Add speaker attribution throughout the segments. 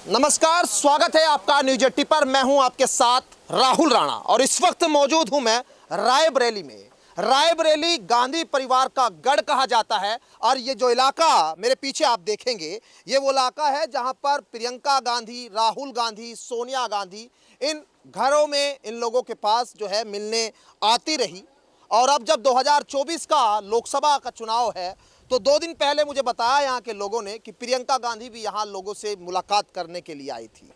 Speaker 1: नमस्कार, स्वागत है आपका न्यूज 80 पर। मैं हूं आपके साथ राहुल राणा और इस वक्त मौजूद हूं मैं रायबरेली में। रायबरेली गांधी परिवार का गढ़ कहा जाता है और ये जो इलाका मेरे पीछे आप देखेंगे, ये वो इलाका है जहां पर प्रियंका गांधी, राहुल गांधी, सोनिया गांधी इन घरों में इन लोगों के पास जो है मिलने आती रही। और अब जब 2024 का लोकसभा का चुनाव है तो 2 दिन पहले मुझे बताया यहाँ के लोगों ने कि प्रियंका गांधी भी यहाँ लोगों से मुलाकात करने के लिए आई थी।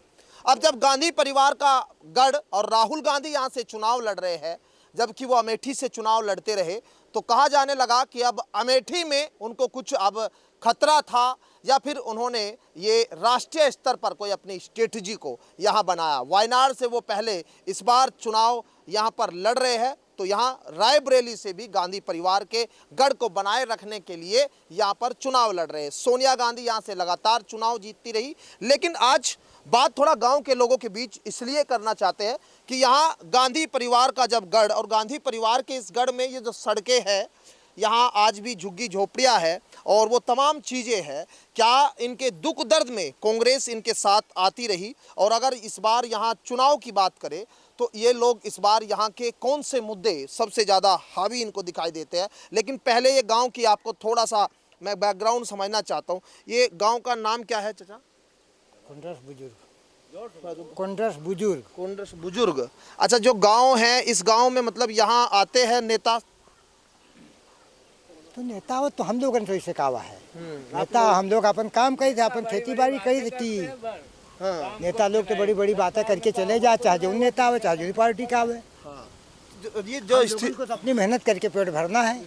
Speaker 1: अब जब गांधी परिवार का गढ़ और राहुल गांधी यहाँ से चुनाव लड़ रहे हैं, जबकि वो अमेठी से चुनाव लड़ते रहे, तो कहा जाने लगा कि अब अमेठी में उनको कुछ अब खतरा था या फिर उन्होंने ये राष्ट्रीय स्तर पर कोई अपनी स्ट्रेटजी को यहाँ बनाया। वायनाड से वो पहले इस बार चुनाव यहाँ पर लड़ रहे हैं, तो यहाँ रायबरेली से भी गांधी परिवार के गढ़ को बनाए रखने के लिए यहाँ पर चुनाव लड़ रहे हैं। सोनिया गांधी यहाँ से लगातार चुनाव जीतती रही, लेकिन आज बात थोड़ा गांव के लोगों के बीच इसलिए करना चाहते हैं कि यहाँ गांधी परिवार का जब गढ़ और गांधी परिवार के इस गढ़ में ये जो सड़कें हैं, यहाँ आज भी झुग्गी झोपड़ियाँ है और वो तमाम चीज़ें हैं। क्या इनके दुख दर्द में कांग्रेस इनके साथ आती रही? और अगर इस बार यहाँ चुनाव की बात करें तो ये लोग इस बार यहाँ के कौन से मुद्दे सबसे ज़्यादा हावी इनको दिखाई देते हैं? लेकिन पहले ये गांव की आपको थोड़ा सा मैं बैकग्राउंड समझना चाहता हूँ। ये गांव का नाम क्या है चाचा?
Speaker 2: कोंड्रस बुजुर्ग।
Speaker 1: कोंड्रस बुजुर्ग। अच्छा, जो गांव है इस गांव में मतलब यहाँ आते हैं नेता?
Speaker 2: तो नेता हो तो हम लोग तो ऐसे कावा है। नेता हम लोग अपन काम करी थे, अपन खेती बाड़ी करी थी।
Speaker 1: हाँ।
Speaker 2: नेता लोग तो बड़ी बड़ी बातें करके चले जा, चाहे जो नेता आवे चाहे जो पार्टी का आवे।
Speaker 1: ये जो स्थिति
Speaker 2: को तो अपनी मेहनत करके पेट भरना है।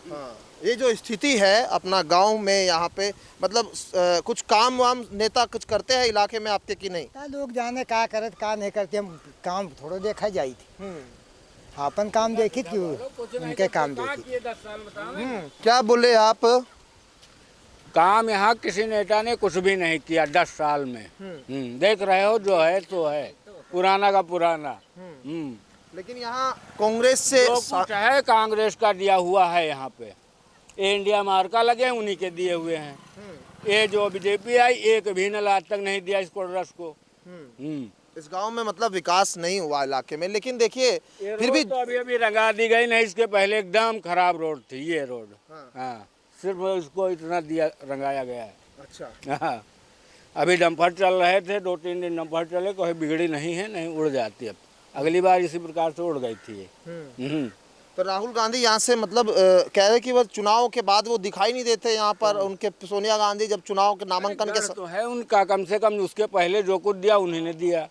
Speaker 1: ये जो स्थिति है अपना गांव में यहाँ पे मतलब कुछ काम वाम नेता कुछ करते हैं इलाके में आपके की नहीं?
Speaker 2: लोग जाने का करत का नहीं करते, हम काम थोड़ा देखा जाई थी। अपन काम देखी कि उनके काम देखी।
Speaker 1: क्या बोले आप?
Speaker 3: काम यहाँ किसी नेता ने कुछ भी नहीं किया 10 साल में। देख रहे हो, जो है तो है, पुराना का पुराना।
Speaker 1: लेकिन यहाँ कांग्रेस से
Speaker 3: कुछ है, कांग्रेस का दिया हुआ है यहाँ पे। ये इंडिया मार्का लगे उन्हीं के दिए हुए हैं। ये जो बीजेपी आई एक भी नल आज तक नहीं दिया इस कोड्रस को।
Speaker 1: इस गांव में मतलब विकास नहीं हुआ इलाके में। लेकिन देखिए फिर भी
Speaker 3: तो अभी रंगा दी गई नहीं, इसके पहले एकदम खराब रोड थी ये रोड। हाँ, सिर्फ इसको इतना दिया रंगाया गया है।
Speaker 1: अच्छा।
Speaker 3: हाँ, अभी डंपर चल रहे थे, 2-3 दिन डंपर चले, कोई बिगड़ी नहीं है, नहीं उड़ जाती। अब अगली बार इसी प्रकार से उड़ गई थी ये।
Speaker 1: तो राहुल गांधी यहाँ से मतलब कह रहे कि वो चुनाव के बाद वो दिखाई नहीं देते यहाँ पर। उनके सोनिया गांधी जब चुनाव के नामांकन के
Speaker 3: तो है उनका, कम से कम उसके पहले जो कुछ दिया उन्होंने दिया।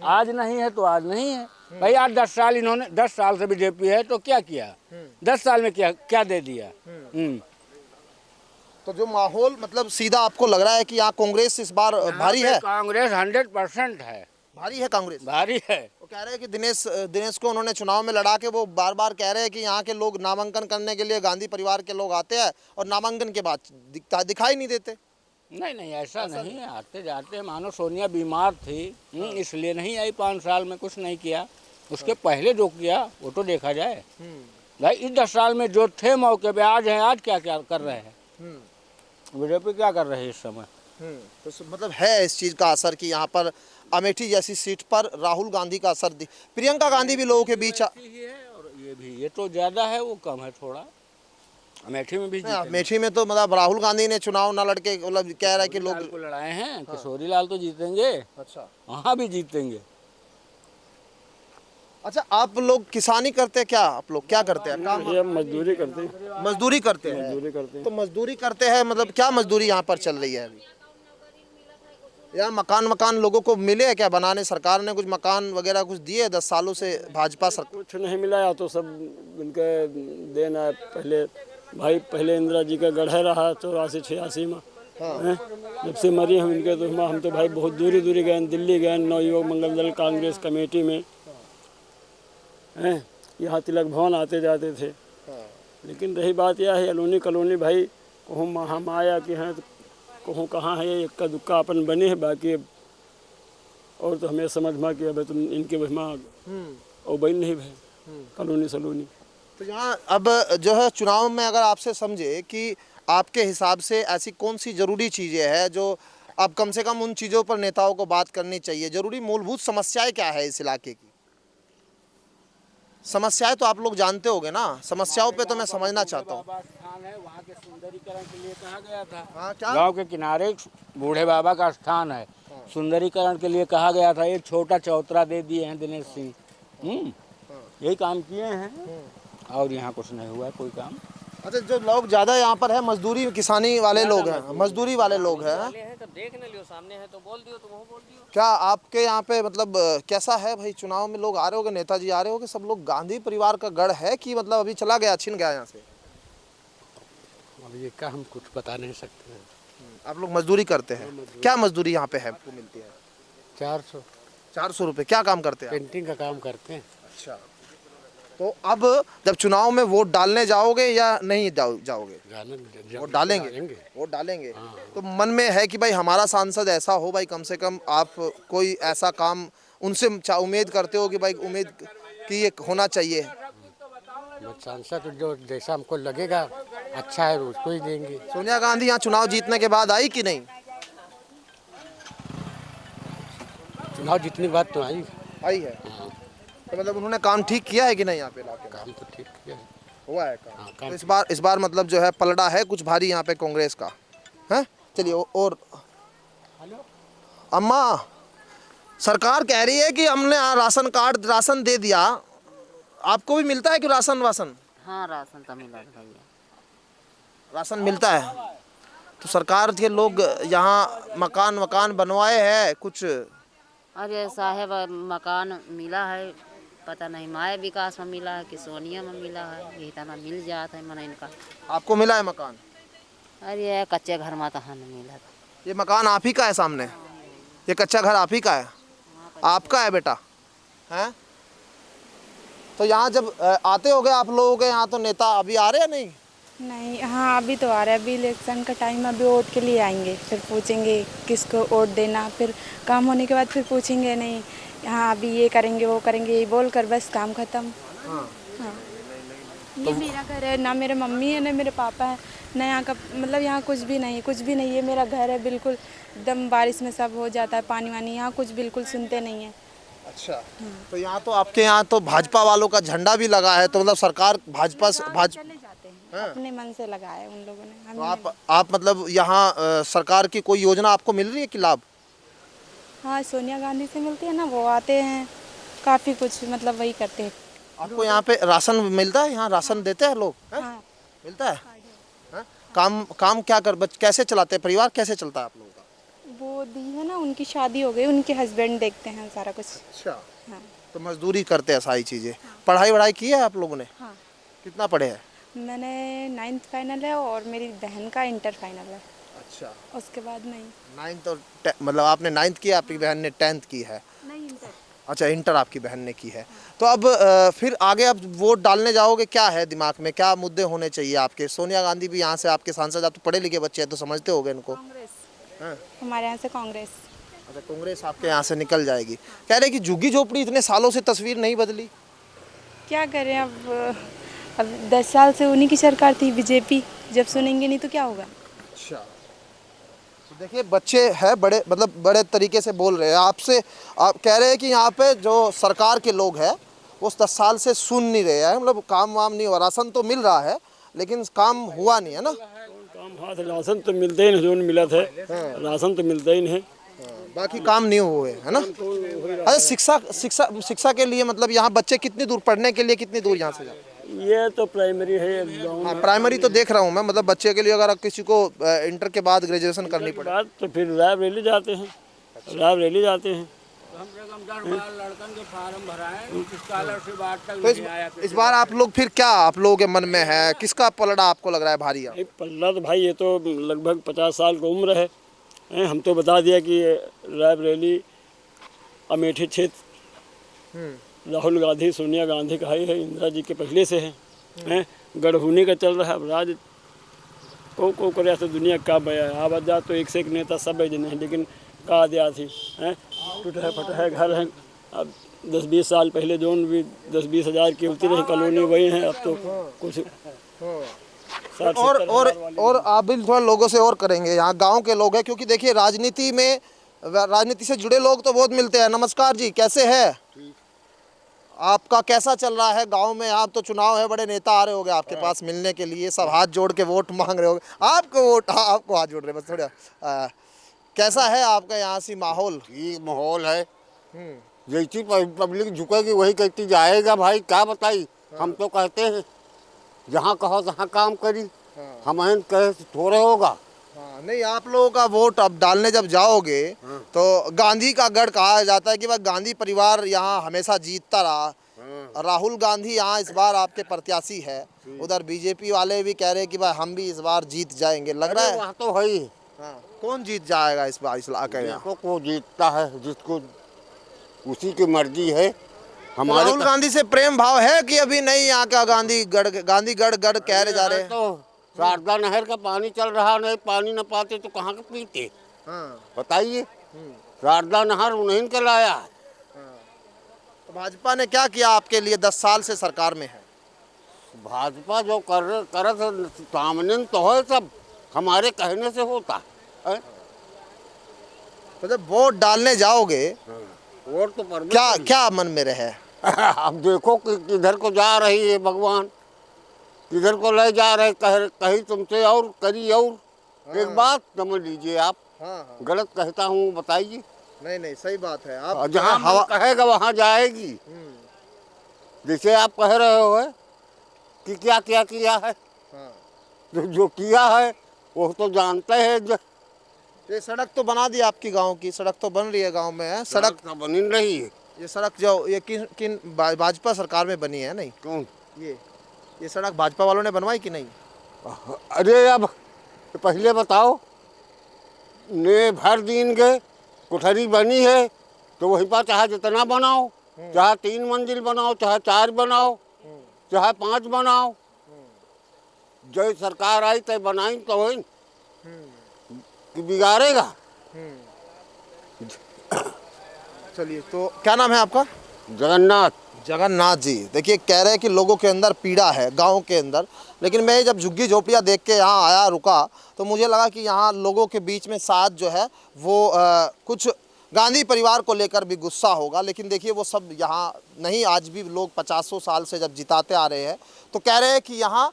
Speaker 3: आज नहीं है तो आज नहीं है भाई। आज 10 साल इन्होंने, 10 साल से बीजेपी है तो क्या किया? 10 साल में क्या क्या दे दिया?
Speaker 1: तो जो माहौल मतलब सीधा आपको लग रहा है कि यहाँ कांग्रेस इस बार भारी है?
Speaker 3: कांग्रेस 100% है,
Speaker 1: भारी है कांग्रेस,
Speaker 3: भारी है।
Speaker 1: वो कह रहे हैं कि दिनेश को उन्होंने चुनाव में लड़ा के वो बार बार कह रहे हैं कि यहाँ के लोग नामांकन करने के लिए गांधी परिवार के लोग आते हैं और नामांकन के बाद दिखाई नहीं देते।
Speaker 3: नहीं ऐसा नहीं है, आते जाते। मानो सोनिया बीमार थी इसलिए नहीं आई, 5 साल में कुछ नहीं किया। उसके पहले जो किया वो तो देखा जाए भाई। इस 10 साल में जो थे मौके पे आज हैं, आज क्या क्या कर रहे हैं? बीजेपी क्या कर रहे हैं इस समय?
Speaker 1: तो मतलब है इस चीज़ का असर कि यहाँ पर अमेठी जैसी सीट पर राहुल गांधी का असर प्रियंका गांधी भी लोगों के बीच
Speaker 3: है। और ये तो ज़्यादा है, वो कम है थोड़ा। अमेठी में भी
Speaker 1: अमेठी में तो मतलब राहुल गांधी ने चुनाव न लड़के मतलब कह रहा है कि लोग
Speaker 3: को लड़ाए हैं। किशोरी लाल तो जीतेंगे।
Speaker 1: अच्छा,
Speaker 3: वहाँ भी जीतेंगे।
Speaker 1: अच्छा, आप लोग किसानी करते हैं क्या? आप लोग क्या करते हैं काम?
Speaker 4: ये मजदूरी करते हैं।
Speaker 1: मजदूरी करते हैं। तो मजदूरी करते हैं मतलब क्या मजदूरी यहाँ पर चल रही है अभी? यार मकान लोगों को मिले हैं क्या बनाने? सरकार ने कुछ मकान वगैरह कुछ दिए 10 सालों से भाजपा सरकार?
Speaker 4: कुछ नहीं मिला, या तो सब इनके देना है। पहले इंदिरा जी का गढ़ रहा 84-86 में। जब से मरी हम इनके तो हम तो भाई बहुत दूरी गए, दिल्ली गए, नवयुवक मंगल दल कांग्रेस कमेटी में हैं। यहाँ तिलक भवन आते जाते थे। लेकिन रही बात यह है, अलोनी कॉलोनी भाई कहूँ हम आया कि हैं तो कहूँ कहाँ है, इक्का दुक्का अपन बने हैं। बाकी और तो हमें समझ में कि अब तुम इनके वहाँ और बन नहीं भाई कॉलोनी सलोनी।
Speaker 1: तो यहाँ अब जो है चुनाव में अगर आपसे समझे कि आपके हिसाब से ऐसी कौन सी ज़रूरी चीज़ें हैं जो अब कम से कम उन चीज़ों पर नेताओं को बात करनी चाहिए। जरूरी मूलभूत समस्याएं क्या है इस इलाके की? समस्याएं तो आप लोग जानते होंगे ना, समस्याओं पे तो मैं समझना चाहता हूँ।
Speaker 3: बाबा स्थान है, वहाँ के सुंदरीकरण के लिए कहा गया था।
Speaker 1: हाँ, क्या?
Speaker 3: गांव के किनारे एक बूढ़े बाबा का स्थान है, सुंदरीकरण के लिए कहा गया था। एक छोटा चौतरा दे दिए हैं दिनेश सिंह। यही काम किए हैं और यहाँ कुछ नहीं हुआ कोई काम।
Speaker 1: अच्छा, जो लोग ज़्यादा यहाँ पर है मजदूरी किसानी वाले लोग हैं, मजदूरी वाले लोग हैं।
Speaker 5: तो देख न लियो, सामने है तो बोल दियो, तुम हो बोल दियो।
Speaker 1: क्या आपके यहाँ पे मतलब कैसा है भाई, चुनाव में लोग आ रहे होगे, नेताजी आ रहे होगे, सब लोग गांधी परिवार का गढ़ है कि मतलब अभी चला गया, छिन गया यहाँ से?
Speaker 6: अब ये का हम कुछ बता नहीं सकते हैं।
Speaker 1: आप लोग मजदूरी करते हैं, क्या मजदूरी यहाँ पे है आपको मिलती है?
Speaker 6: 400
Speaker 1: 400 रुपये। क्या काम करते हैं आप?
Speaker 6: पेंटिंग का काम करते हैं।
Speaker 1: अच्छा, तो अब जब चुनाव में वोट डालने जाओगे या नहीं जाओगे? वोट डालेंगे। वोट डालेंगे। तो मन में है कि भाई हमारा सांसद ऐसा हो, भाई कम से कम आप कोई ऐसा काम उनसे उम्मीद करते हो कि भाई उम्मीद कि ये होना चाहिए?
Speaker 6: सांसद जो जैसा हमको लगेगा अच्छा है उसको ही देंगे।
Speaker 1: सोनिया गांधी यहाँ चुनाव जीतने के बाद आई कि नहीं?
Speaker 6: चुनाव जितनी बात तो आई
Speaker 1: है। तो मतलब उन्होंने काम ठीक किया है कि नहीं यहाँ पे इलाके में?
Speaker 6: काम तो ठीक किया है।
Speaker 1: हुआ है काम?
Speaker 6: हाँ, काम
Speaker 1: तो इस बार मतलब जो है पलड़ा है कुछ भारी यहाँ पे कांग्रेस का है। चलिए और अम्मा, सरकार कह रही है कि हमने राशन दे दिया, आपको भी मिलता है कि राशन?
Speaker 5: हाँ, राशन तो मिला भैया।
Speaker 1: राशन मिलता है। तो सरकार के लोग यहाँ मकान बनवाए हैं कुछ?
Speaker 5: अरे साहेब, मकान मिला है, पता नहीं माया विकास में मिला है कि सोनिया में मिला है, यही तना मिल जाता है मना इनका।
Speaker 1: आपको मिला है मकान?
Speaker 5: अरे कच्चे घर में तो हाँ मिला था।
Speaker 1: ये मकान आप ही का है सामने? ये कच्चा घर आप ही का है? आपका है बेटा? हैं? तो यहाँ जब आते होगे आप लोगों के यहाँ, तो नेता अभी आ रहे हैं नहीं?
Speaker 7: नहीं, हाँ अभी तो आ रहा है, अभी इलेक्शन का टाइम, अभी वोट के लिए आएंगे, फिर पूछेंगे किसको वोट देना, फिर काम होने के बाद फिर पूछेंगे नहीं, हाँ अभी ये करेंगे वो करेंगे, ये बोल कर बस काम खत्म। हाँ। ये मेरा घर है, ना मेरे मम्मी है ना मेरे पापा है, ना यहाँ का मतलब यहाँ कुछ भी नहीं है। मेरा घर है बिल्कुल एकदम, बारिश में सब हो जाता है पानी वानी, यहाँ कुछ बिल्कुल सुनते नहीं है।
Speaker 1: अच्छा, तो यहाँ तो आपके यहाँ तो भाजपा वालों का झंडा भी लगा है, तो मतलब सरकार भाजपा
Speaker 7: चले जाते हैं, अपने मन से लगाया उन लोगों ने।
Speaker 1: तो आप मतलब यहाँ सरकार की कोई योजना आपको मिल रही है कि लाभ?
Speaker 7: हाँ, सोनिया गांधी से मिलती है ना, वो आते हैं काफ़ी कुछ मतलब वही करते हैं।
Speaker 1: आपको यहाँ पे राशन मिलता है? यहाँ राशन देते हैं लोग?
Speaker 7: हाँ,
Speaker 1: मिलता है? काम क्या कैसे चलाते हैं, परिवार कैसे चलता है आप लोगों का?
Speaker 7: वो दी है ना, उनकी शादी हो गई, उनके हस्बैंड देखते हैं सारा कुछ।
Speaker 1: अच्छा,
Speaker 7: हाँ।
Speaker 1: तो मजदूरी करते हैं सारी चीज़ें। पढ़ाई की है आप लोगों ने?
Speaker 7: हाँ,
Speaker 1: कितना पढ़े हैं?
Speaker 7: मैंने 9th फाइनल है और मेरी बहन का इंटर फाइनल है,
Speaker 1: अच्छा,
Speaker 7: उसके बाद नहीं।
Speaker 1: 9th और मतलब आपने 9th किया, आपकी बहन ने 10th की है?
Speaker 7: नहीं, इंटर।
Speaker 1: अच्छा, इंटर आपकी बहन ने की है। तो अब फिर आगे अब वोट डालने जाओगे, क्या है दिमाग में, क्या मुद्दे होने चाहिए आपके? सोनिया गांधी भी यहाँ से आपके सांसद, आप तो पढ़े लिखे बच्चे हैं तो समझते होगे इनको।
Speaker 7: कांग्रेस,
Speaker 1: हाँ।
Speaker 7: हमारे यहाँ से कांग्रेस।
Speaker 1: अच्छा, कांग्रेस आपके यहाँ से निकल जाएगी। कह रहे कि झुग्गी झोपड़ी इतने सालों से तस्वीर नहीं बदली।
Speaker 7: क्या करें अब 10 साल से उन्हीं की सरकार थी बीजेपी, जब सुनेंगे नहीं तो क्या होगा।
Speaker 1: अच्छा, तो देखिए बच्चे हैं बड़े, मतलब बड़े तरीके से बोल रहे हैं आपसे। आप कह रहे हैं कि यहाँ पे जो सरकार के लोग हैं वो 10 साल से सुन नहीं रहे हैं, मतलब काम वाम नहीं हुआ। राशन तो मिल रहा है लेकिन काम हुआ नहीं है ना?
Speaker 4: काम हाँ, राशन तो मिलते ही नहीं, जो मिला था राशन तो मिलता ही नहीं,
Speaker 1: बाकी काम नहीं हुए है ना? अच्छा, शिक्षा के लिए मतलब यहाँ बच्चे कितनी दूर पढ़ने के लिए, कितनी दूर यहाँ से जाते?
Speaker 4: ये तो प्राइमरी है गाँव
Speaker 1: हाँ, प्राइमरी तो देख रहा हूँ मैं, मतलब बच्चे के लिए अगर किसी को इंटर के बाद ग्रेजुएशन करनी पड़े
Speaker 4: बाद तो फिर रायबरेली जाते हैं, रायबरेली जाते हैं।
Speaker 3: कम से कम 10-12 लड़कन के फार्म भराए, स्कॉलरशिप आज तक
Speaker 1: तो
Speaker 3: नहीं आया।
Speaker 1: इस बार आप लोग फिर क्या आप लोगों के मन में है, किसका पलड़ा आपको लग रहा है भारी?
Speaker 4: नहीं, पल्ला तो भाई ये तो लगभग 50 साल की उम्र है। हम तो बता दिया कि रायबरेली अमेठी क्षेत्र राहुल गांधी सोनिया गांधी का ही है, इंदिरा जी के पहले से है। गढ़हुनी का चल रहा है। अब राज को करे तो दुनिया का बया है, आवाज जा तो एक से एक नेता सब जने हैं, लेकिन का दिया थी टूटा फटा है घर है। अब 10-20 साल पहले जो भी 10-20 हज़ार की होती रही कॉलोनी वही है, अब तो कुछ
Speaker 1: और आप भी थोड़ा लोगों से और करेंगे, यहाँ गांव के लोग हैं, क्योंकि देखिए राजनीति से जुड़े लोग तो बहुत मिलते हैं। नमस्कार जी, कैसे है? आपका कैसा चल रहा है गांव में? यहाँ तो चुनाव है, बड़े नेता आ रहे होंगे आपके पास मिलने के लिए, सब हाथ जोड़ के वोट मांग रहे होंगे। आपको वोट, हाँ, आपको हाथ जोड़ रहे बस थोड़ा। कैसा है आपका यहाँ से माहौल?
Speaker 8: ठीक माहौल है। जैसी पब्लिक झुकेगी वही कहती जाएगा भाई, क्या बताई। हम तो कहते हैं जहाँ कहो तहाँ काम करी, हम कहे थोड़े होगा।
Speaker 1: हाँ, नहीं, आप लोगों का वोट अब डालने जब जाओगे तो गांधी का गढ़ कहा जाता है कि भाई गांधी परिवार यहाँ हमेशा जीतता रहा। राहुल गांधी यहाँ इस बार आपके प्रत्याशी है, उधर बीजेपी वाले भी कह रहे हैं कि भाई हम भी इस बार जीत जाएंगे, लग रहा है?
Speaker 8: वहाँ तो है ही।
Speaker 1: हाँ, कौन जीत जाएगा इस बार इस इलाके में?
Speaker 8: देखो को जीतता है, जिसको उसी की मर्जी है।
Speaker 1: हमारे राहुल गांधी से प्रेम भाव है कि अभी नहीं? यहाँ का गांधी गढ़ कह रहे जा रहे हैं।
Speaker 8: तो शारदा नहर का पानी चल रहा, नहीं पानी न पाते तो कहाँ के पीते? बताइए, शारदा नहर उन्हीं के लाया है।
Speaker 1: तो भाजपा ने क्या किया आपके लिए? 10 साल से सरकार में है
Speaker 8: भाजपा, जो कर सामने तो है, सब हमारे कहने से होता है।
Speaker 1: तो जब वोट डालने जाओगे
Speaker 8: वोट तो पर
Speaker 1: क्या क्या मन में रहे?
Speaker 8: अब देखो कि किधर को जा रही है भगवान, किधर को ले जा रहे, कहीं तुमसे और करी और। एक बात समझ लीजिए आप। गलत कहता हूँ बताइए?
Speaker 1: नहीं, सही बात है। आप
Speaker 8: जहाँ हवा कहेगा वहाँ जाएगी। जैसे आप कह रहे हो कि क्या क्या किया है, जो किया है वो तो जानते हैं।
Speaker 1: ये सड़क तो बना दी आपकी, गांव की सड़क तो बन रही है गांव में, है सड़क
Speaker 8: तो बनी रही है।
Speaker 1: ये सड़क जो ये किन भाजपा सरकार में बनी है? नहीं,
Speaker 8: कौन?
Speaker 1: ये सड़क भाजपा वालों ने बनवाई कि नहीं?
Speaker 8: अरे अब पहले बताओ, ने भर दिन के कोठरी बनी है तो वहीं पर चाहे जितना बनाओ, चाहे 3 मंजिल बनाओ, चाहे 4 बनाओ, चाहे 5 बनाओ, जो सरकार आई तो बनाई तो वही कि बिगाड़ेगा।
Speaker 1: चलिए, तो क्या नाम है आपका?
Speaker 8: जगन्नाथ
Speaker 1: जी। देखिए, कह रहे हैं कि लोगों के अंदर पीड़ा है गांव के अंदर, लेकिन मैं जब झुग्गी झोपड़ियाँ देख के यहाँ आया, रुका, तो मुझे लगा कि यहाँ लोगों के बीच में साथ जो है वो कुछ गांधी परिवार को लेकर भी गुस्सा होगा, लेकिन देखिए वो सब यहाँ नहीं। आज भी लोग 50 साल से जब जिताते आ रहे हैं तो कह रहे हैं कि यहाँ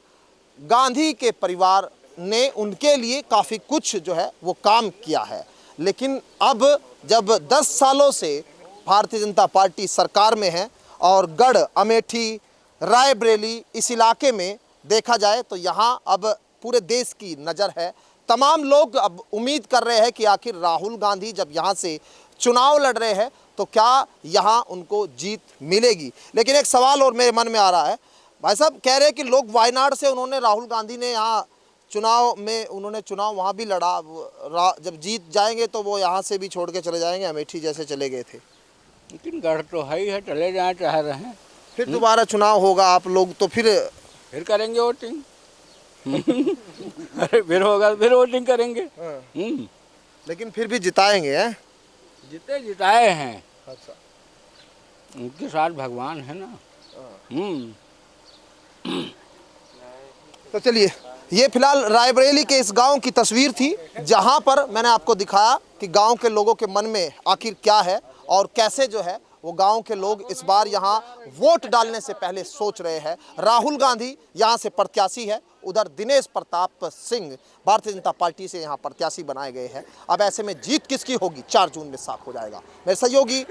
Speaker 1: गांधी के परिवार ने उनके लिए काफ़ी कुछ जो है वो काम किया है। लेकिन अब जब 10 सालों से भारतीय जनता पार्टी सरकार में है और गढ़, अमेठी, रायबरेली इस इलाके में देखा जाए तो यहाँ अब पूरे देश की नज़र है। तमाम लोग अब उम्मीद कर रहे हैं कि आखिर राहुल गांधी जब यहाँ से चुनाव लड़ रहे हैं तो क्या यहाँ उनको जीत मिलेगी। लेकिन एक सवाल और मेरे मन में आ रहा है, भाई साहब कह रहे हैं कि लोग वायनाड से उन्होंने राहुल गांधी ने यहाँ चुनाव वहाँ भी लड़ा, जब जीत जाएंगे तो वो यहाँ से भी छोड़ के चले जाएंगे, अमेठी जैसे चले गए थे।
Speaker 3: लेकिन गढ़ तो है ही है, चले जाए चाह रहे हैं।
Speaker 1: फिर दोबारा चुनाव होगा, आप लोग तो फिर
Speaker 3: करेंगे वोटिंग। अरे फिर होगा, फिर वोटिंग करेंगे।
Speaker 1: लेकिन फिर भी जिताएंगे हैं?
Speaker 3: जिताए हैं।
Speaker 1: अच्छा,
Speaker 3: उनके साथ भगवान है ना।
Speaker 1: तो चलिए, ये फिलहाल रायबरेली के इस गांव की तस्वीर थी जहां पर मैंने आपको दिखाया कि गांव के लोगों के मन में आखिर क्या है और कैसे जो है वो गांव के लोग इस बार यहां वोट डालने से पहले सोच रहे हैं। राहुल गांधी यहां से प्रत्याशी है, उधर दिनेश प्रताप सिंह भारतीय जनता पार्टी से यहां प्रत्याशी बनाए गए हैं। अब ऐसे में जीत किसकी होगी 4 जून में साफ हो जाएगा। मेरे सहयोगी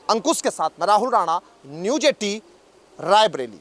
Speaker 1: अंकुश के साथ मैं राहुल राणा, न्यूज़ 18 रायबरेली।